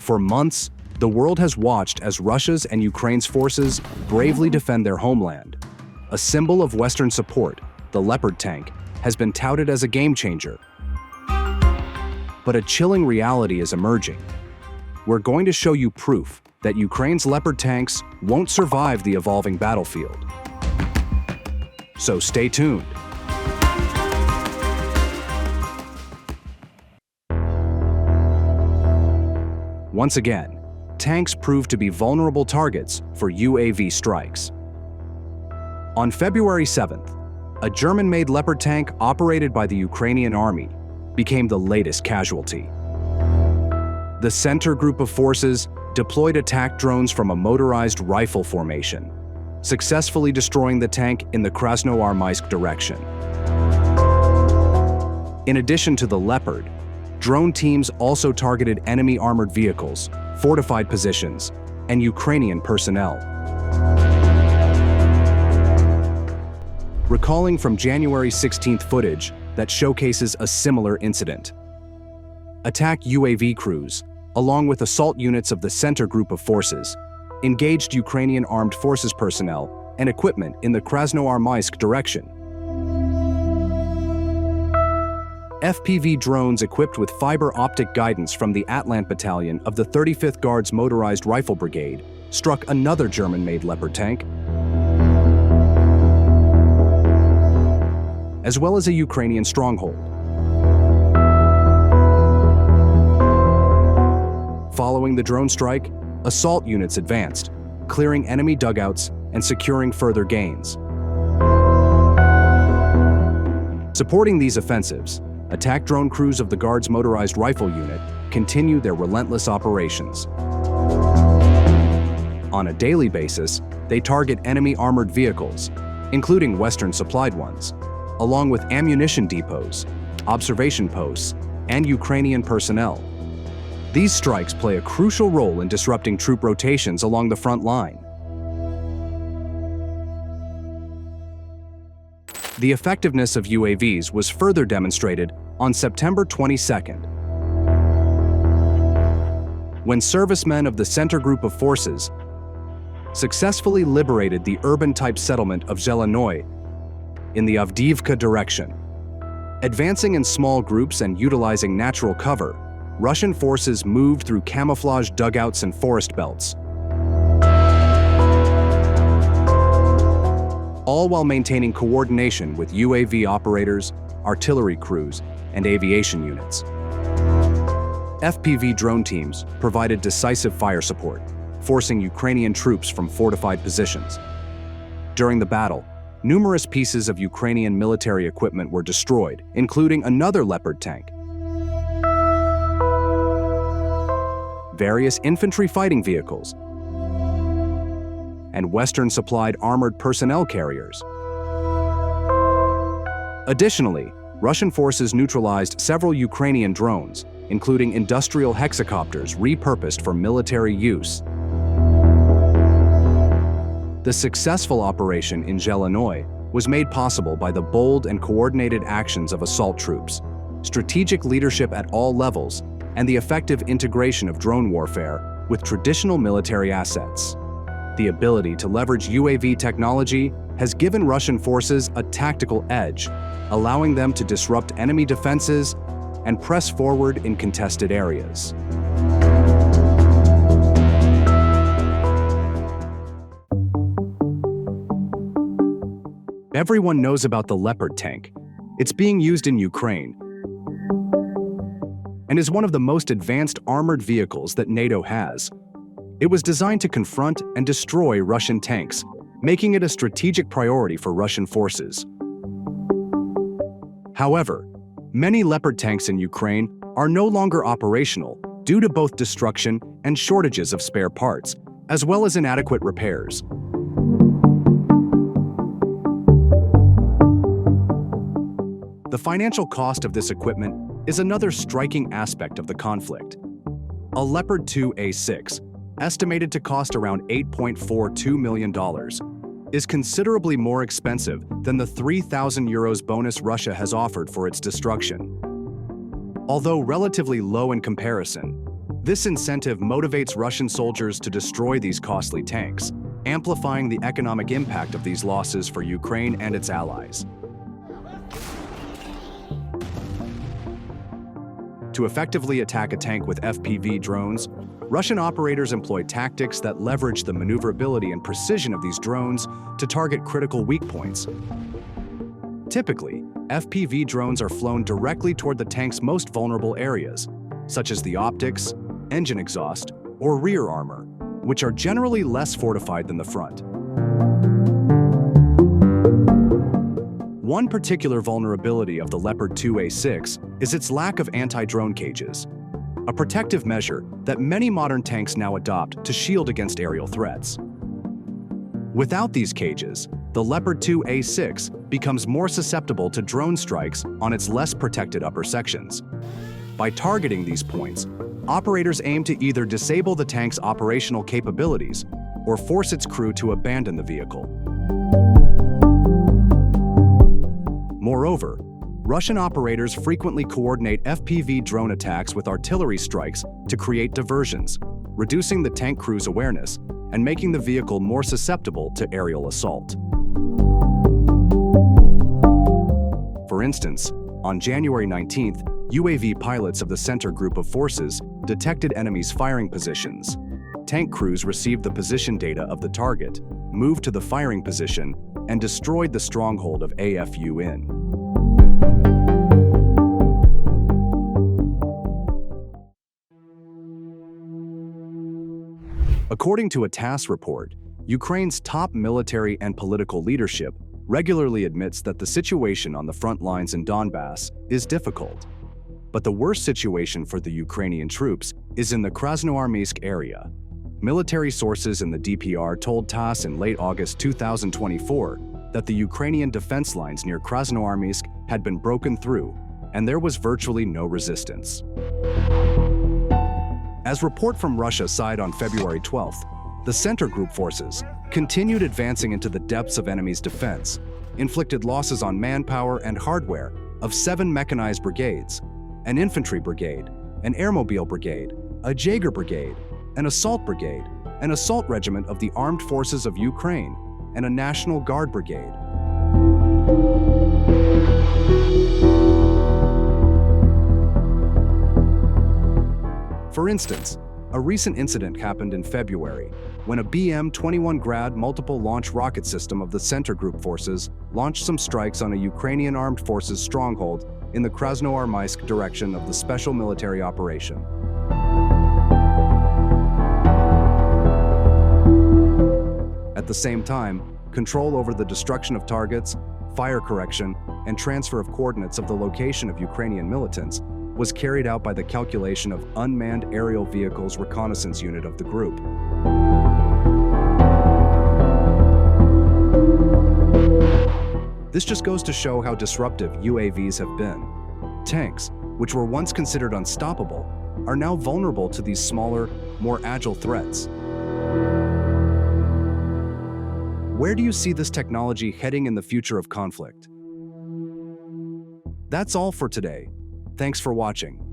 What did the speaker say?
For months, the world has watched as Russia's and Ukraine's forces bravely defend their homeland. A symbol of Western support, the Leopard tank has been touted as a game-changer. But a chilling reality is emerging. We're going to show you proof that Ukraine's Leopard tanks won't survive the evolving battlefield. So stay tuned. Once again, tanks proved to be vulnerable targets for UAV strikes. On February 7th, a German-made Leopard tank operated by the Ukrainian army became the latest casualty. The center group of forces deployed attack drones from a motorized rifle formation, successfully destroying the tank in the Krasnoarmeysk direction. In addition to the Leopard, drone teams also targeted enemy armored vehicles, fortified positions, and Ukrainian personnel. Recalling from January 16th footage that showcases a similar incident. Attack UAV crews, along with assault units of the center group of forces, engaged Ukrainian armed forces personnel and equipment in the Krasnoarmeysk direction. FPV drones equipped with fiber optic guidance from the Atlant Battalion of the 35th Guards Motorized Rifle Brigade struck another German-made Leopard tank, as well as a Ukrainian stronghold. Following the drone strike, assault units advanced, clearing enemy dugouts and securing further gains. Supporting these offensives, attack drone crews of the Guards Motorized Rifle Unit continue their relentless operations. On a daily basis, they target enemy armored vehicles, including Western-supplied ones, along with ammunition depots, observation posts, and Ukrainian personnel. These strikes play a crucial role in disrupting troop rotations along the front line. The effectiveness of UAVs was further demonstrated on September 22nd, when servicemen of the center group of forces successfully liberated the urban-type settlement of Zelenoy in the Avdiivka direction. Advancing in small groups and utilizing natural cover, Russian forces moved through camouflage dugouts and forest belts, all while maintaining coordination with UAV operators, artillery crews, and aviation units. FPV drone teams provided decisive fire support, forcing Ukrainian troops from fortified positions. During the battle, numerous pieces of Ukrainian military equipment were destroyed, including another Leopard tank, various infantry fighting vehicles, and Western-supplied armored personnel carriers. Additionally, Russian forces neutralized several Ukrainian drones, including industrial hexacopters repurposed for military use. The successful operation in Zelenoy was made possible by the bold and coordinated actions of assault troops, strategic leadership at all levels, and the effective integration of drone warfare with traditional military assets. The ability to leverage UAV technology has given Russian forces a tactical edge, allowing them to disrupt enemy defenses and press forward in contested areas. Everyone knows about the Leopard tank. It's being used in Ukraine and is one of the most advanced armored vehicles that NATO has. It was designed to confront and destroy Russian tanks, making it a strategic priority for Russian forces. However, many Leopard tanks in Ukraine are no longer operational due to both destruction and shortages of spare parts, as well as inadequate repairs. The financial cost of this equipment is another striking aspect of the conflict. A Leopard 2A6, estimated to cost around $8.42 million, is considerably more expensive than the €3,000 bonus Russia has offered for its destruction. Although relatively low in comparison, This incentive motivates Russian soldiers to destroy these costly tanks, amplifying the economic impact of these losses for Ukraine and its allies. To effectively attack a tank with FPV drones, Russian operators employ tactics that leverage the maneuverability and precision of these drones to target critical weak points. Typically, FPV drones are flown directly toward the tank's most vulnerable areas, such as the optics, engine exhaust, or rear armor, which are generally less fortified than the front. One particular vulnerability of the Leopard 2A6 is its lack of anti-drone cages, a protective measure that many modern tanks now adopt to shield against aerial threats. Without these cages, the Leopard 2A6 becomes more susceptible to drone strikes on its less protected upper sections. By targeting these points, operators aim to either disable the tank's operational capabilities or force its crew to abandon the vehicle. Moreover, Russian operators frequently coordinate FPV drone attacks with artillery strikes to create diversions, reducing the tank crew's awareness and making the vehicle more susceptible to aerial assault. For instance, on January 19th, UAV pilots of the Center Group of Forces detected enemies' firing positions. Tank crews received the position data of the target, moved to the firing position, and destroyed the stronghold of AFUN. According to a TASS report, Ukraine's top military and political leadership regularly admits that the situation on the front lines in Donbass is difficult. But the worst situation for the Ukrainian troops is in the Krasnoarmeysk area. Military sources in the DPR told TASS in late August 2024 that the Ukrainian defense lines near Krasnoarmeysk had been broken through, and there was virtually no resistance. As report from Russia's side on February 12th, the Center Group forces continued advancing into the depths of enemy's defense, inflicted losses on manpower and hardware of 7 mechanized brigades, an infantry brigade, an airmobile brigade, a Jaeger brigade, an assault brigade, an assault regiment of the Armed Forces of Ukraine, and a National Guard brigade. For instance, a recent incident happened in February when a BM-21 Grad multiple launch rocket system of the Center Group forces launched some strikes on a Ukrainian armed forces stronghold in the Krasnoarmeysk direction of the special military operation. At the same time, control over the destruction of targets, fire correction, and transfer of coordinates of the location of Ukrainian militants was carried out by the calculation of Unmanned Aerial Vehicles Reconnaissance Unit of the group. This just goes to show how disruptive UAVs have been. Tanks, which were once considered unstoppable, are now vulnerable to these smaller, more agile threats. Where do you see this technology heading in the future of conflict? That's all for today. Thanks for watching.